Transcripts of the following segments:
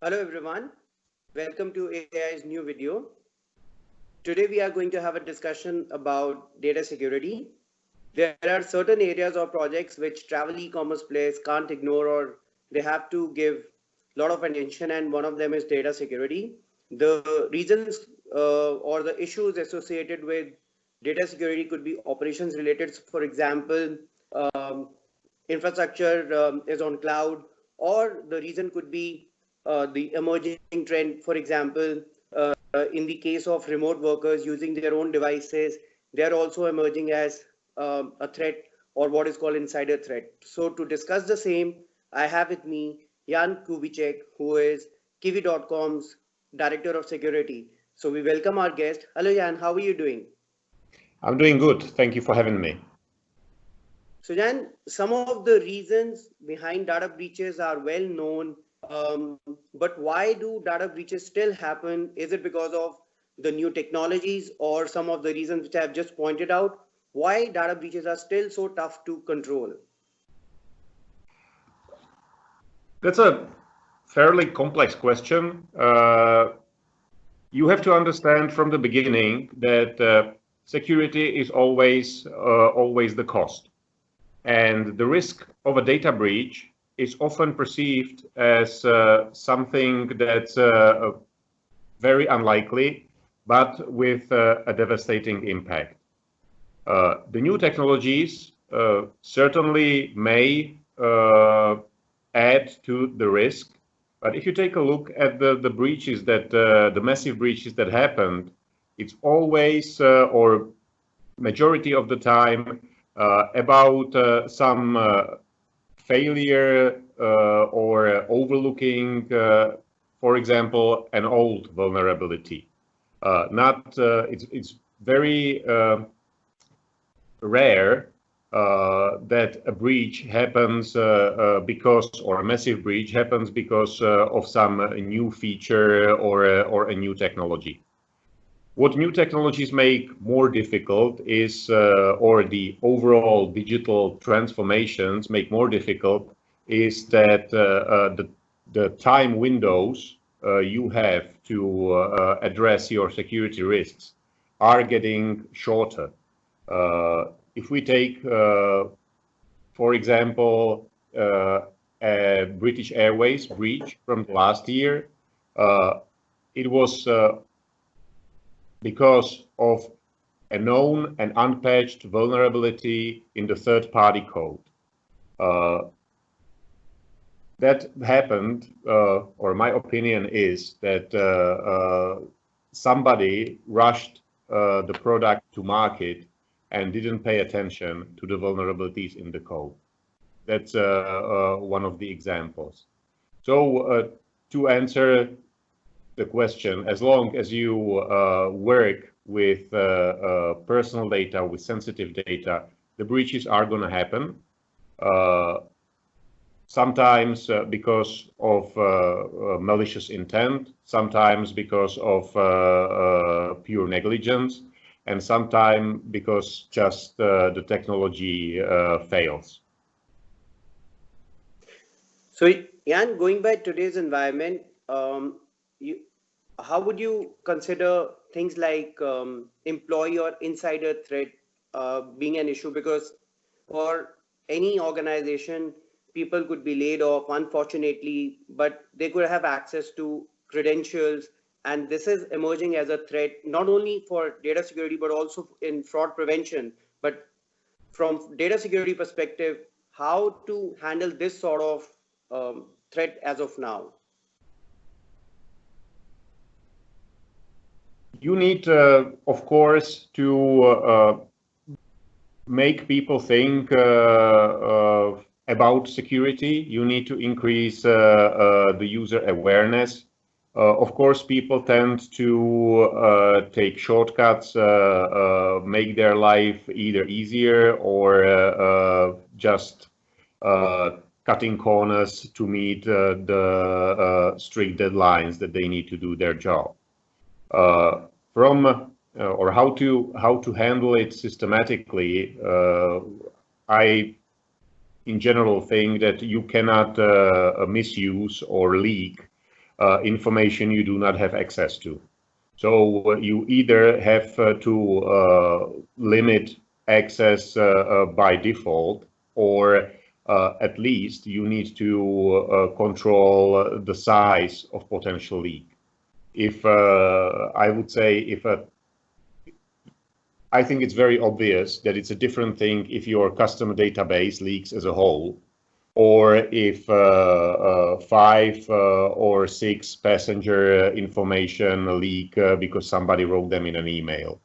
Hello everyone, welcome to AI's new video. Today we are going to have a discussion about data security. There are certain areas or projects which travel e-commerce players can't ignore or they have to give a lot of attention, and one of them is data security. The reasons or the issues associated with data security could be operations related. For example, um, infrastructure is on cloud, or the reason could be the emerging trend. For example, in the case of remote workers using their own devices, they are also emerging as a threat or what is called insider threat. So to discuss the same, I have with me Jan Kubíček, who is Kiwi.com's Director of Security. So we welcome our guest. Hello Jan, how are you doing? I'm doing good. Thank you for having me. So Jan, some of the reasons behind data breaches are well known, but why do data breaches still happen? Is it because of the new technologies or some of the reasons which I have just pointed out? Why data breaches are still so tough to control? That's a fairly complex question. You have to understand from the beginning that security is always the cost. And the risk of a data breach is often perceived as something that's very unlikely, but with a devastating impact. The new technologies certainly may add to the risk, but if you take a look at the breaches that the massive breaches that happened, it's always or majority of the time about some failure or overlooking, for example, an old vulnerability. It's very rare that a breach happens because, or a massive breach happens because of some new feature or a new technology. What new technologies make more difficult is, or the overall digital transformations make more difficult, is that the time windows you have to address your security risks are getting shorter. If we take, for example, a British Airways breach from last year, it was because of a known and unpatched vulnerability in the third-party code. That happened, or my opinion is that somebody rushed the product to market and didn't pay attention to the vulnerabilities in the code. That's one of the examples. So to answer the question, as long as you work with personal data, with sensitive data, the breaches are going to happen. Sometimes because of malicious intent, sometimes because of pure negligence, and sometimes because just the technology fails. So Jan, going by today's environment, how would you consider things like employee or insider threat being an issue? Because for any organization, people could be laid off, unfortunately, but they could have access to credentials. And this is emerging as a threat, not only for data security, but also in fraud prevention. But from data security perspective, how to handle this sort of threat as of now? You need, of course, to make people think about security. You need to increase the user awareness. Of course, people tend to take shortcuts, make their life either easier or just cutting corners to meet the strict deadlines that they need to do their job. Or how to handle it systematically, I in general think that you cannot misuse or leak information you do not have access to. So you either have to limit access by default, or at least you need to control the size of potential leak. If I would say, I think it's very obvious that it's a different thing if your customer database leaks as a whole, or if 5 or 6 passenger information leak because somebody wrote them in an email.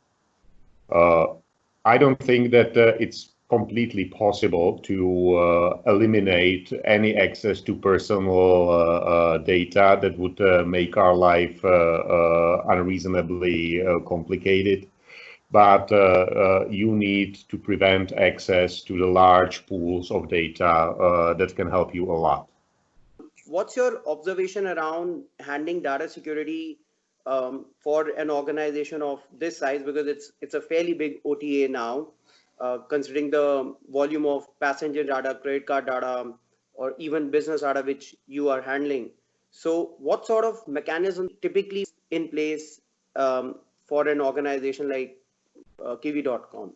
I don't think that it's completely possible to eliminate any access to personal data that would make our life unreasonably complicated. But you need to prevent access to the large pools of data that can help you a lot. What's your observation around handling data security for an organization of this size? Because it's a fairly big OTA now, considering the volume of passenger data, credit card data, or even business data which you are handling. So what sort of mechanism typically in place for an organization like Kiwi.com?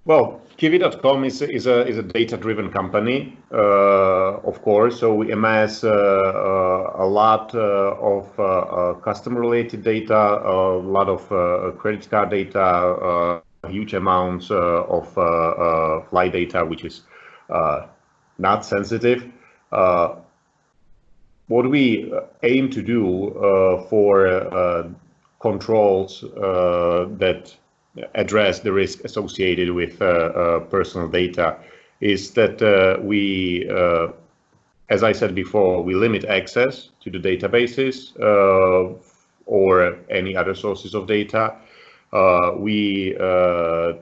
Well, Kubíček is a data-driven company, of course. So we amass a lot of customer-related data, a lot of credit card data, huge amounts of flight data, which is not sensitive. What we aim to do for controls that address the risk associated with personal data is that we, as I said before, we limit access to the databases or any other sources of data. We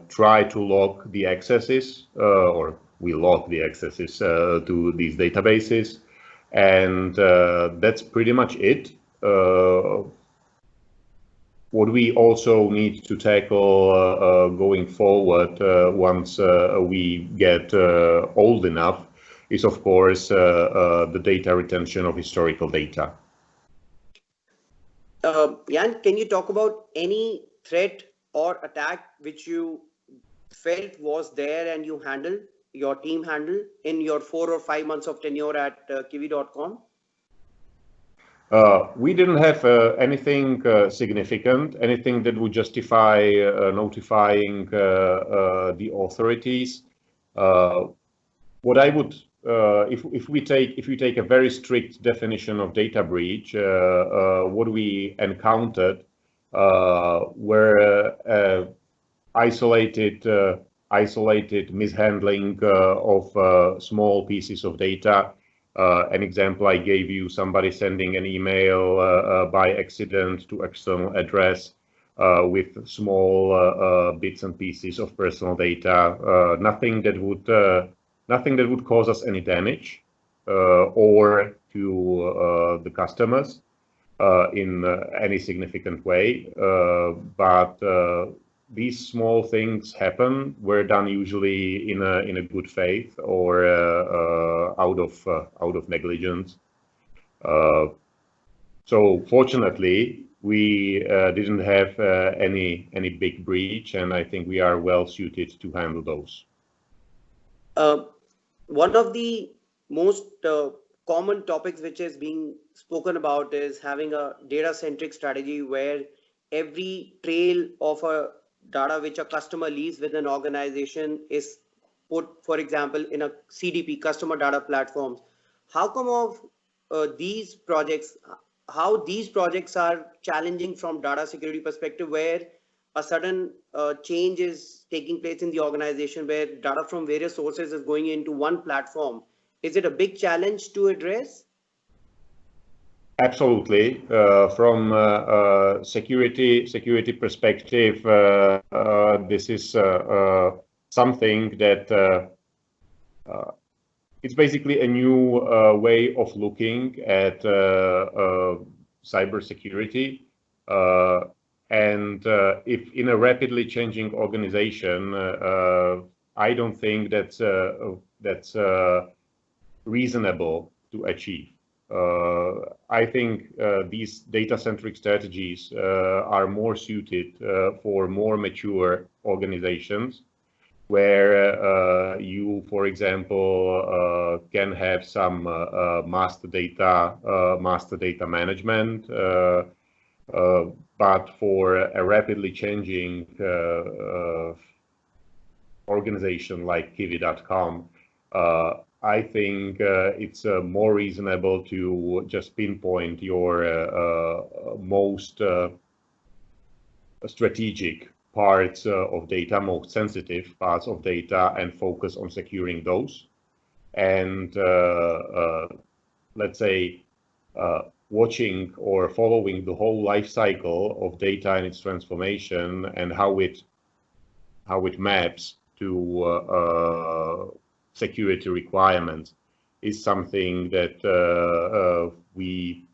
try to log the accesses, or we log the accesses to these databases, and that's pretty much it. What we also need to tackle going forward once we get old enough is, of course, the data retention of historical data. Jan, can you talk about any threat or attack which you felt was there and you handled, your team handled in your 4 or 5 months of tenure at Kiwi.com? We didn't have anything significant, anything that would justify notifying the authorities. What I would, if we take a very strict definition of data breach, what we encountered were isolated mishandling of small pieces of data. An example I gave you, somebody sending an email by accident to external address with small bits and pieces of personal data. Nothing that would cause us any damage or to the customers in any significant way. But these small things happen, were done usually in a good faith or out of negligence. So fortunately, we didn't have any big breach, and I think we are well suited to handle those. One of the most common topics which is being spoken about is having a data-centric strategy where every trail of a data which a customer leaves with an organization is put, for example, in a CDP, customer data platforms. How come of these projects, how these projects are challenging from data security perspective, where a sudden change is taking place in the organization where data from various sources is going into one platform? Is it a big challenge to address? Absolutely. From security perspective, this is something that it's basically a new way of looking at cybersecurity. And if in a rapidly changing organization, I don't think that's reasonable to achieve. I think these data-centric strategies are more suited for more mature organizations, where you, for example, can have some master data management, but for a rapidly changing organization like Kiwi.com, I think it's more reasonable to just pinpoint your most strategic parts of data, most sensitive parts of data, and focus on securing those. And let's say watching or following the whole life cycle of data and its transformation and how it maps to security requirements is something that we,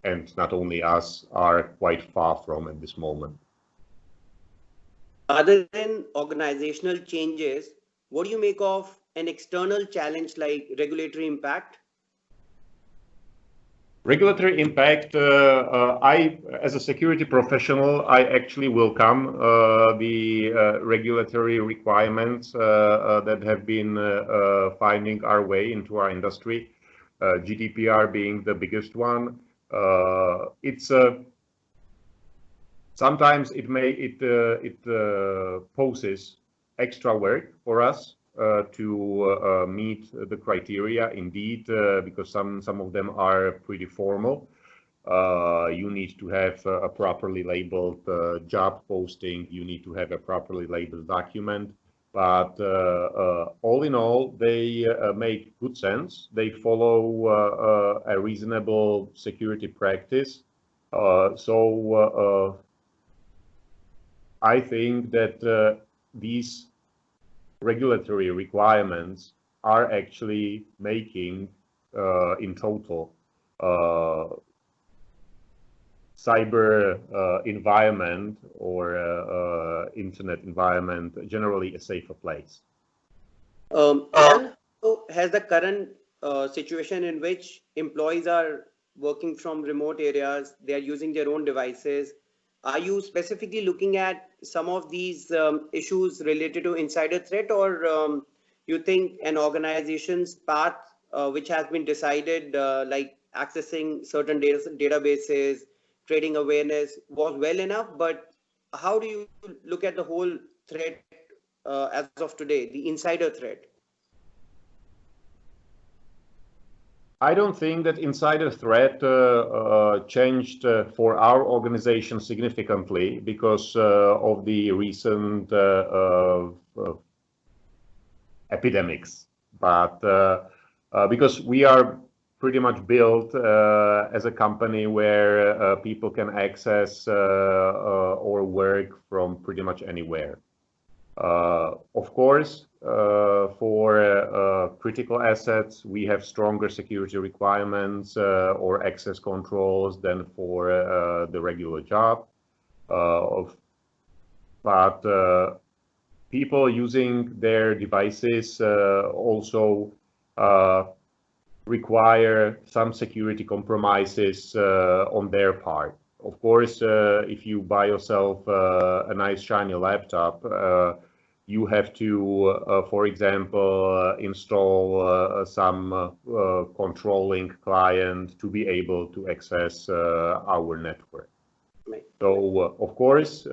and not only us, are quite far from at this moment. Other than organizational changes, what do you make of an external challenge like regulatory impact? Regulatory impact, I, as a security professional, I actually welcome the regulatory requirements that have been finding our way into our industry, GDPR being the biggest one. It's sometimes it poses extra work for us to meet the criteria, indeed, because some of them are pretty formal. You need to have a properly labeled job posting, you need to have a properly labeled document, but all in all, they make good sense. They follow a reasonable security practice. So I think that these regulatory requirements are actually making in total cyber environment or internet environment generally a safer place. And has the current situation in which employees are working from remote areas, they are using their own devices, are you specifically looking at some of these issues related to insider threat, or you think an organization's path which has been decided, like accessing certain databases, trading awareness, was well enough? But how do you look at the whole threat as of today, the insider threat? I don't think that insider threat changed for our organization significantly because of the recent epidemics, but because we are pretty much built as a company where people can access or work from pretty much anywhere. Of course, for critical assets, we have stronger security requirements or access controls than for the regular job. But people using their devices also require some security compromises on their part. Of course, if you buy yourself a nice shiny laptop, you have to, for example, install some controlling client to be able to access our network. Right. So, of course,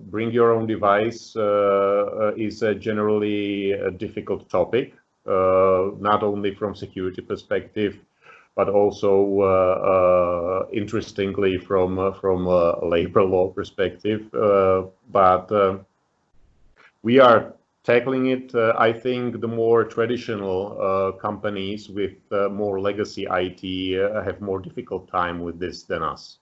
bring your own device is generally a difficult topic, not only from security perspective, but also interestingly from a labor law perspective. But we are tackling it. I think the more traditional companies with more legacy IT have more difficult time with this than us.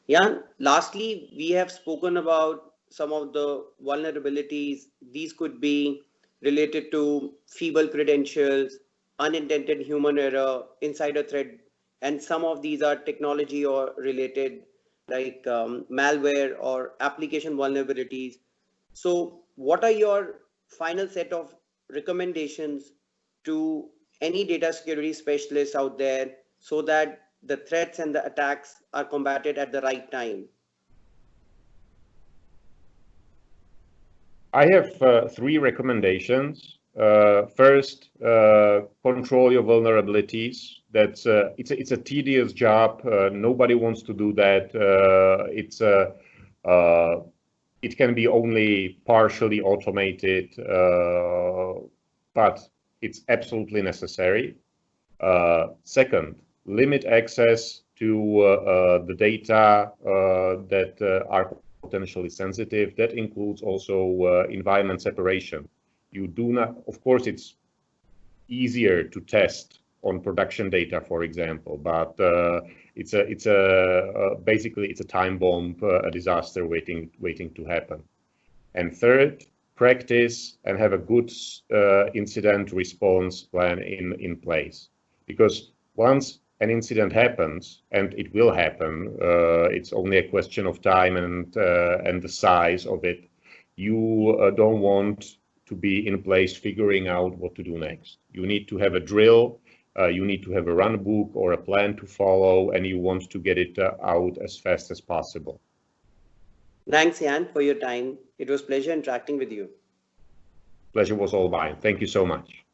Yeah, lastly, we have spoken about some of the vulnerabilities. These could be related to feeble credentials, unintended human error, insider threat, and some of these are technology or related, like malware or application vulnerabilities. So what are your final set of recommendations to any data security specialists out there so that the threats and the attacks are combated at the right time? I have three recommendations. First, control your vulnerabilities. That's it's a tedious job. Nobody wants to do that. It can be only partially automated, but it's absolutely necessary. Second, limit access to the data that are potentially sensitive. That includes also environment separation. You do not, of course, it's easier to test on production data, for example, but basically it's a time bomb, a disaster waiting to happen. And third, practice and have a good incident response plan in place, because once an incident happens, and it will happen, it's only a question of time and the size of it. You don't want to be in place figuring out what to do next. You need to have a drill, you need to have a run book or a plan to follow, and you want to get it out as fast as possible. Thanks, Jan, for your time. It was a pleasure interacting with you. Pleasure was all mine. Thank you so much.